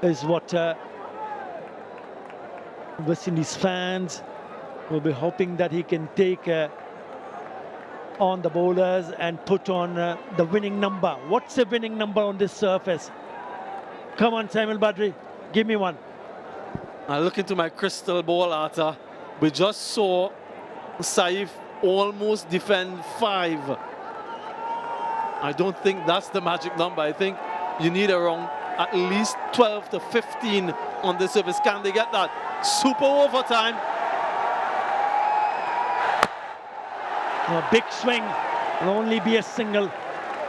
is what West Indies fans will be hoping that he can take on the bowlers and put on the winning number. What's the winning number on this surface? Come on, Samuel Badri, give me one. I look into my crystal ball, Arta. We just saw Saif almost defend 5. I don't think that's the magic number. I think you need around at least 12 to 15 on this service. Can they get that? Super overtime. A big swing will only be a single.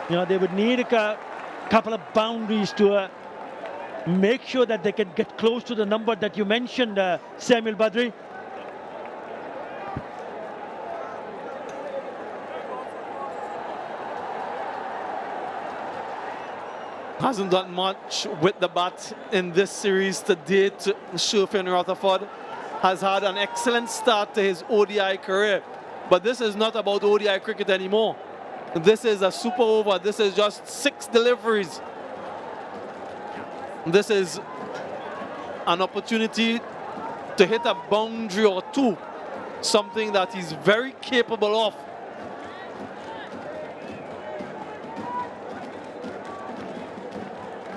They would need a couple of boundaries to make sure that they can get close to the number that you mentioned, Samuel Badri. Hasn't done much with the bat in this series to date. Sherfin Rutherford has had an excellent start to his ODI career. But this is not about ODI cricket anymore. This is a super over. This is just 6 deliveries. This is an opportunity to hit a boundary or 2. Something that he's very capable of.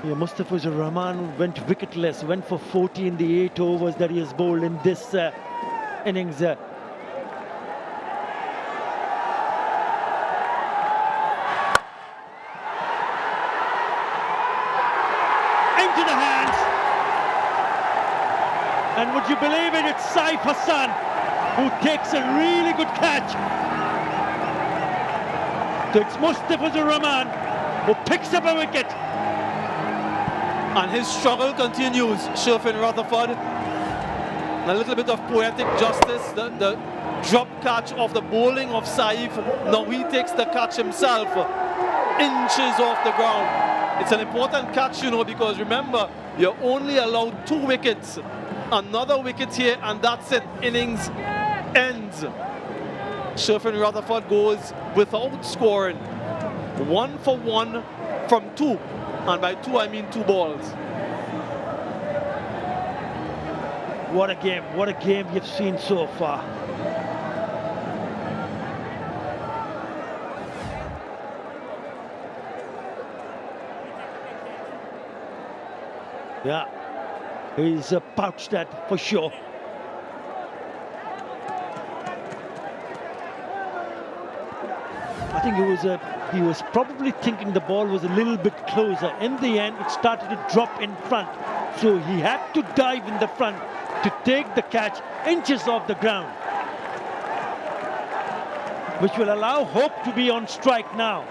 Yeah, Mustafizur Rahman went wicketless, went for 40 in the 8 overs that he has bowled in this innings. Into the hands. And would you believe it, it's Saif Hassan who takes a really good catch. So it's Mustafizur Rahman who picks up a wicket. And his struggle continues. Sherfin Rutherford. A little bit of poetic justice. The drop catch of the bowling of Saif. Now he takes the catch himself. Inches off the ground. It's an important catch, because remember, you're only allowed 2 wickets. Another wicket here, and that's it. Innings ends. Sherfin Rutherford goes without scoring. 1 for 1 from 2. And by 2, I mean 2 balls. What a game you've seen so far. Yeah, he's pouched that for sure. I think he was probably thinking the ball was a little bit closer. In the end, it started to drop in front. So he had to dive in the front to take the catch inches off the ground, which will allow Hope to be on strike now.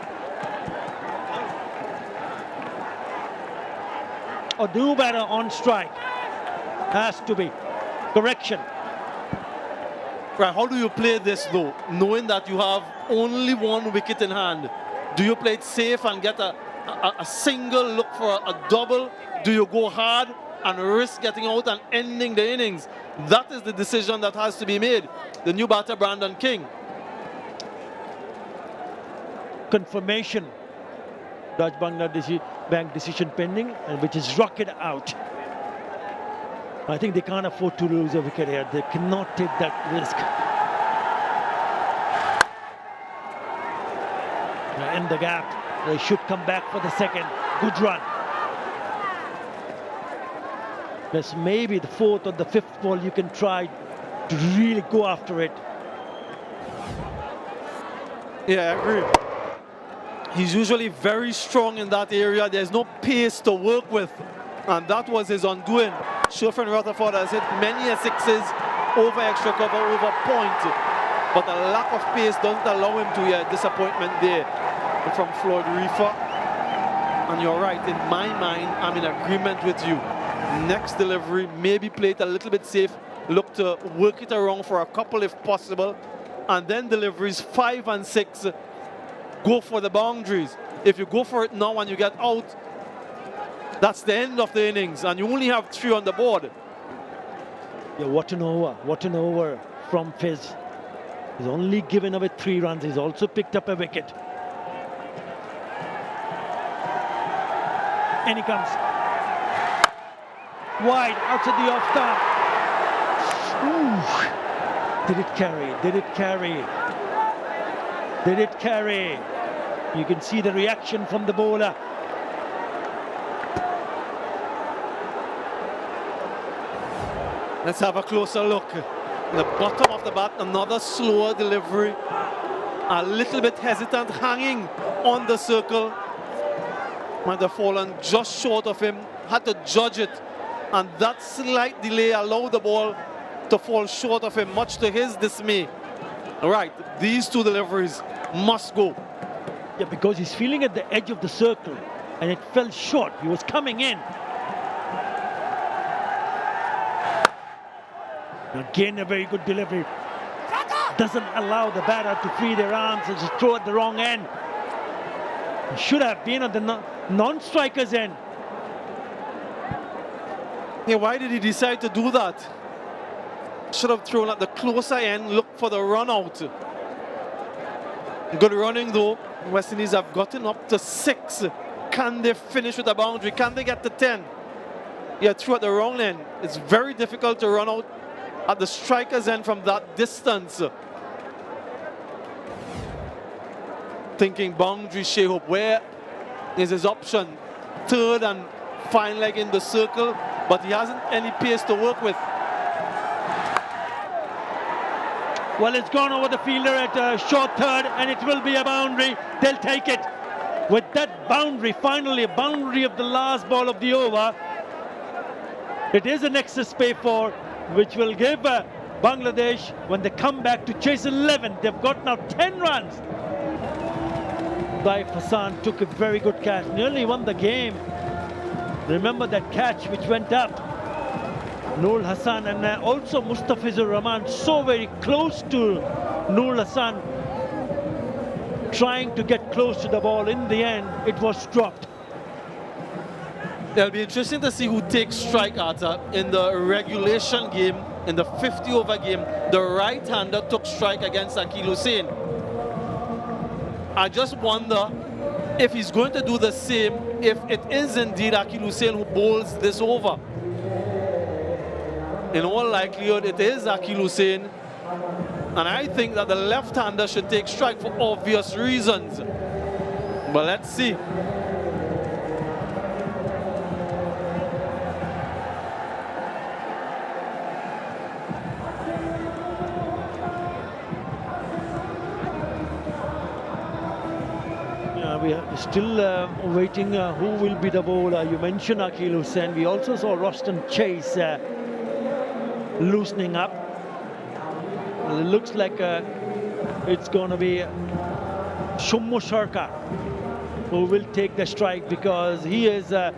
Or do better on strike. Has to be. Correction. Right, how do you play this though, knowing that you have only 1 wicket in hand? Do you play it safe and get a single, look for a double? Do you go hard and risk getting out and ending the innings? That is the decision that has to be made. The new batter, Brandon King. Confirmation. Dutch Bank decision pending, and which is rocketed out. I think they can't afford to lose a wicket here. They cannot take that risk. In the gap, they should come back for the second. Good run. There's maybe the 4th or the 5th ball you can try to really go after it. Yeah, I agree. He's usually very strong in that area. There's no pace to work with, and that was his undoing. Sherfin Rutherford has hit many 6s over extra cover, over point, but a lack of pace doesn't allow him to get disappointment there from Floyd Reefer. And you're right, in my mind, I'm in agreement with you. Next delivery, maybe play it a little bit safe, look to work it around for a couple if possible, and then deliveries 5 and 6, go for the boundaries. If you go for it now and you get out, that's the end of the innings, and you only have 3 on the board. Yeah, what an over from Fizz. He's only given away 3 runs. He's also picked up a wicket. And he comes. wide outside the off stump. Ooh. Did it carry? Did it carry? Did it carry? You can see the reaction from the bowler. Let's have a closer look. The bottom of the bat, another slower delivery. A little bit hesitant, hanging on the circle. Might have fallen just short of him. Had to judge it. And that slight delay allowed the ball to fall short of him, much to his dismay. Right, these two deliveries must go. Yeah, because he's feeling at the edge of the circle and it fell short. He was coming in. Again, a very good delivery. Doesn't allow the batter to free their arms and just throw at the wrong end. He should have been on the non-striker's end. Yeah, why did he decide to do that? Should have thrown at the closer end, look for the run out. Good running though. West Indies have gotten up to 6. Can they finish with a boundary? Can they get to 10? Yeah, through at the wrong end. It's very difficult to run out at the striker's end from that distance. Thinking boundary, Shai Hope. Where is his option? Third and fine leg in the circle, but he hasn't any pace to work with. Well, it's gone over the fielder at short third, and it will be a boundary. They'll take it. With that boundary, finally a boundary of the last ball of the over, it is an excess pay for, which will give Bangladesh, when they come back to chase 11, they've got now 10 runs. Saif Hassan took a very good catch, nearly won the game. Remember that catch which went up. Noor Hassan and also Mustafizur Rahman so very close to Noor Hassan, trying to get close to the ball. In the end, it was dropped. It'll be interesting to see who takes strike at in the regulation game, in the 50-over game. The right-hander took strike against Akeal Hosein. I just wonder if he's going to do the same if it is indeed Akeal Hosein who bowls this over. In all likelihood, it is Akeal Hosein. And I think that the left-hander should take strike for obvious reasons. But let's see. We are still waiting who will be the bowler. You mentioned Akeal Hosein. We also saw Roston Chase loosening up. Well, it looks like it's going to be Shummo Sharkar who will take the strike, because he is the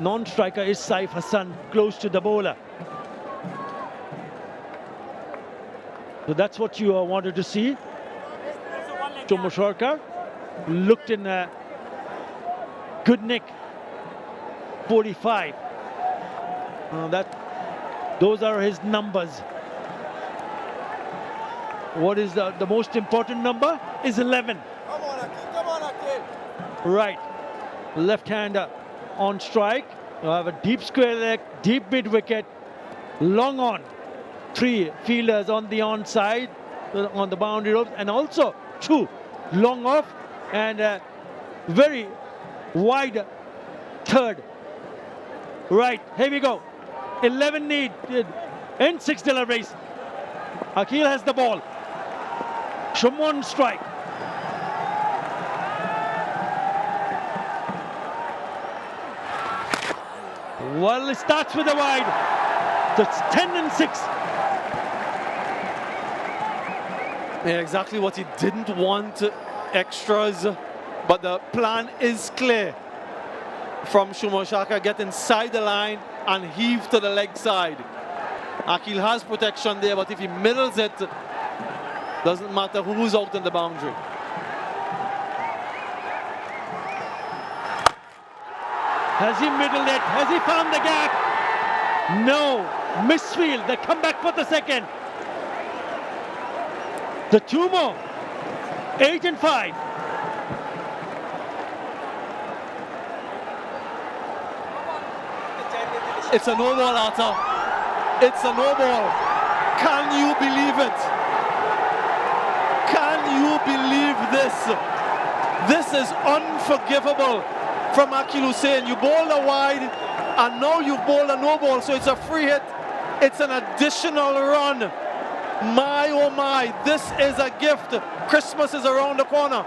non-striker is Saif Hassan, close to the bowler. So that's what you wanted to see. Shummo Sharkar looked in good nick. 45. Those are his numbers. What is the most important number? Is 11. Come on, Akeal. Come on, Akeal. Right. Left-hander on strike. You have a deep square leg, deep mid wicket, long on. 3 fielders on the onside, on the boundary ropes, and also 2 long off and very wide third. Right, here we go. 11 need in 6 deliveries. Akeal has the ball. Shummo on strike. Well, it starts with a wide. So it's 10 and 6. Yeah, exactly what he didn't want, extras, but the plan is clear from Shummo Sharkar. Get inside the line and heave to the leg side. Akeal has protection there, but if he middles it, doesn't matter who's out in the boundary. Has he middled it? Has he found the gap? No. Misfield. They come back for the second. The 2 more. 8 and 5. It's a no ball, Arthur. It's a no ball. Can you believe it? Can you believe this? This is unforgivable from Akeal Hosein. You bowled a wide and now you bowled a no ball, so it's a free hit. It's an additional run. My oh my, this is a gift. Christmas is around the corner.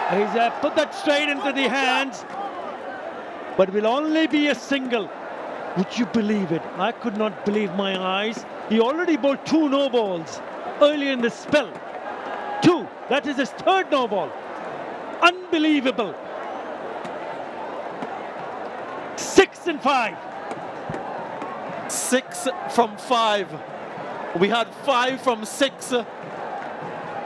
He's put that straight into the hands, but will only be a single. Would you believe it? I could not believe my eyes. He already bowled 2 no balls early in the spell. 2. That is his 3rd no ball. Unbelievable. 6 and 5. 6 from 5. We had 5 from 6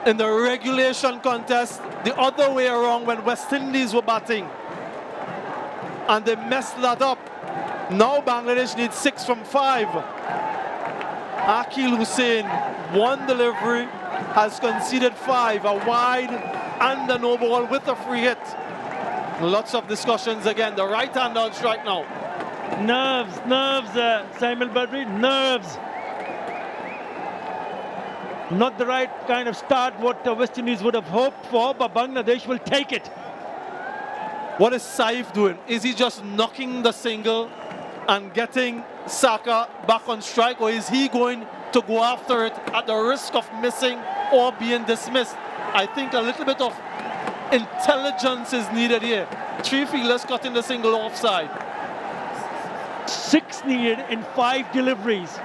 in the regulation contest, the other way around when West Indies were batting. And they messed that up. Now Bangladesh needs 6 from 5. Akeal Hosein, 1 delivery, has conceded 5, a wide and a no ball with a free hit. Lots of discussions again. The right hand on strike now. Nerves, Samuel Badri, nerves. Not the right kind of start what the West Indies would have hoped for, but Bangladesh will take it. What is Saif doing? Is he just knocking the single and getting Saka back on strike, or is he going to go after it at the risk of missing or being dismissed? I think a little bit of intelligence is needed here. 3 fielders cutting the single offside. 6 needed in 5 deliveries.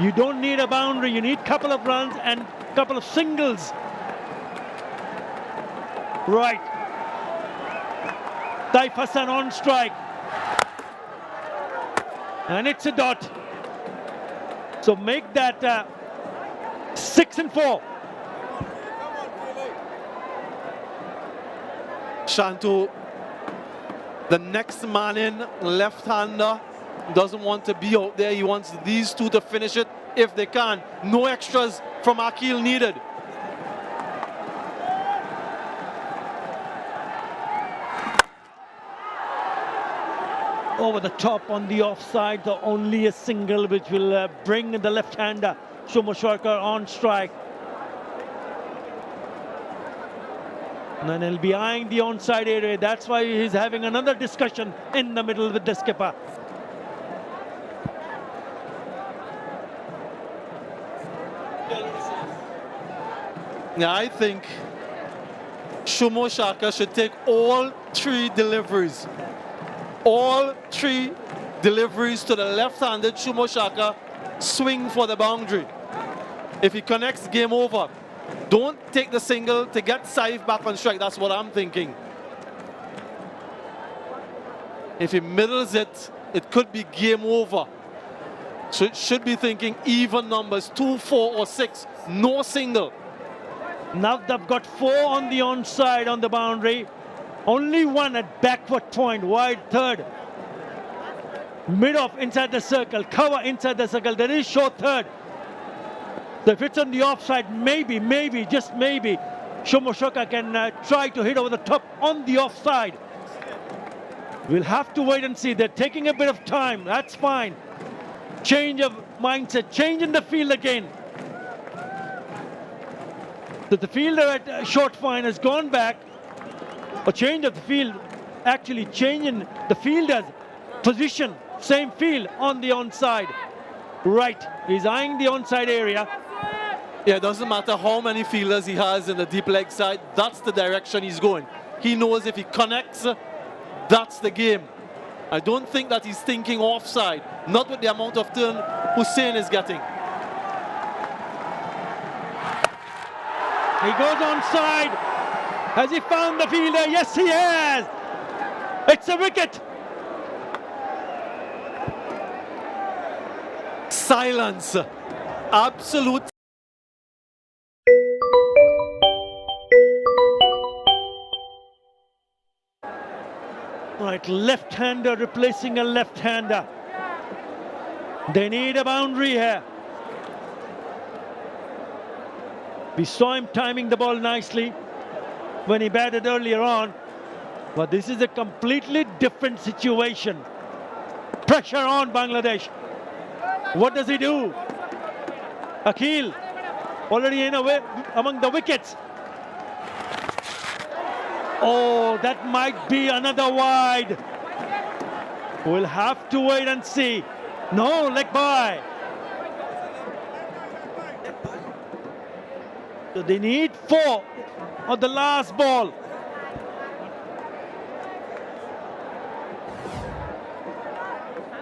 You don't need a boundary, you need a couple of runs and a couple of singles. Right. Taif Hassan on strike. And it's a dot. So make that 6 and 4. Shantu, the next man in, left-hander, doesn't want to be out there. He wants these 2 to finish it if they can. No extras from Akeal needed. Over the top on the offside, the only a single which will bring the left-hander Shomo Sharkar on strike. And then he'll be eyeing the onside area. That's why he's having another discussion in the middle with the skipper. Yeah, I think Shomo Sharkar should take all 3 deliveries. All 3 deliveries to the left-handed Shomo Sharkar, swing for the boundary. If he connects, game over. Don't take the single to get Saif back on strike. That's what I'm thinking. If he middles it, it could be game over. So it should be thinking even numbers, 2, 4 or 6, no single. Now they've got 4 on the onside on the boundary. Only 1 at backward point, wide third. Mid-off inside the circle, cover inside the circle. There is short third. So if it's on the offside, maybe, just maybe, Shomo Sharkar can try to hit over the top on the offside. We'll have to wait and see. They're taking a bit of time. That's fine. Change of mindset, change in the field again. So the fielder at short fine has gone back. A change of the field, actually changing the fielder's position. Same field on the onside. Right, he's eyeing the onside area. Yeah, it doesn't matter how many fielders he has in the deep leg side, that's the direction he's going. He knows if he connects, that's the game. I don't think that he's thinking offside, not with the amount of turn Hosein is getting. He goes onside. Has he found the fielder? Yes, he has. It's a wicket. Silence. Absolute. Right, left-hander replacing a left-hander. They need a boundary here. We saw him timing the ball nicely when he batted earlier on. But this is a completely different situation. Pressure on Bangladesh. What does he do? Akhil already in away among the wickets. Oh, that might be another wide. We'll have to wait and see. No, leg by. So they need 4 on the last ball.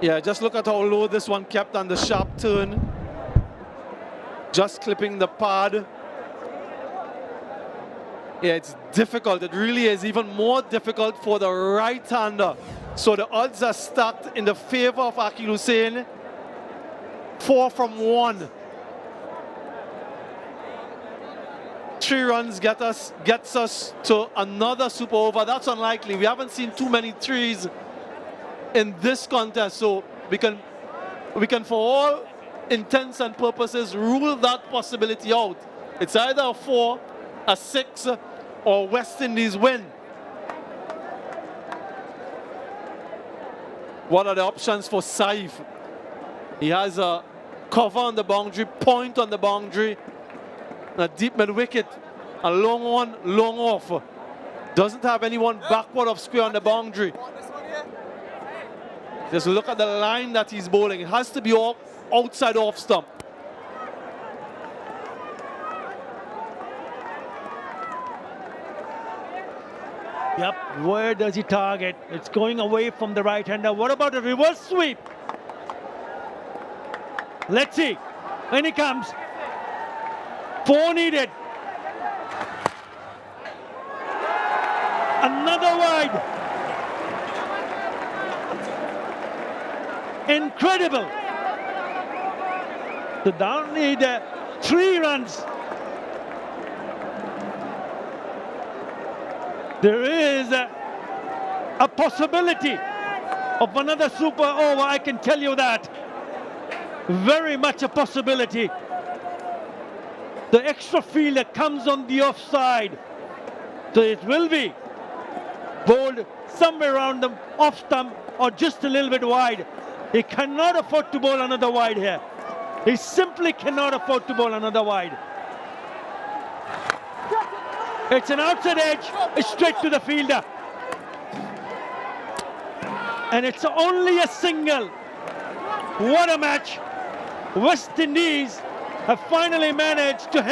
Yeah, just look at how low this one kept on the sharp turn. Just clipping the pad. Yeah, it's difficult. It really is even more difficult for the right-hander. So the odds are stacked in the favor of Akhil Hussain. 4 from 1. 3 runs gets us to another super over. That's unlikely. We haven't seen too many threes in this contest, so we can for all intents and purposes rule that possibility out. It's either a 4, a 6, or West Indies win. What are the options for Saif? He has a cover on the boundary, point on the boundary, a deep mid wicket, a long on, long off. Doesn't have anyone backward of square on the boundary. Just look at the line that he's bowling. It has to be outside off stump. Yep, where does he target? It's going away from the right-hander. What about a reverse sweep? Let's see. And he comes. 4 needed. Another wide. Incredible. So down need 3 runs. There is a possibility of another super over, I can tell you that. Very much a possibility. The extra fielder comes on the offside. So it will be bowled somewhere around the off stump or just a little bit wide. He cannot afford to bowl another wide here. He simply cannot afford to bowl another wide. It's an outside edge, it's straight to the fielder. And it's only a single. What a match. West Indies have finally managed to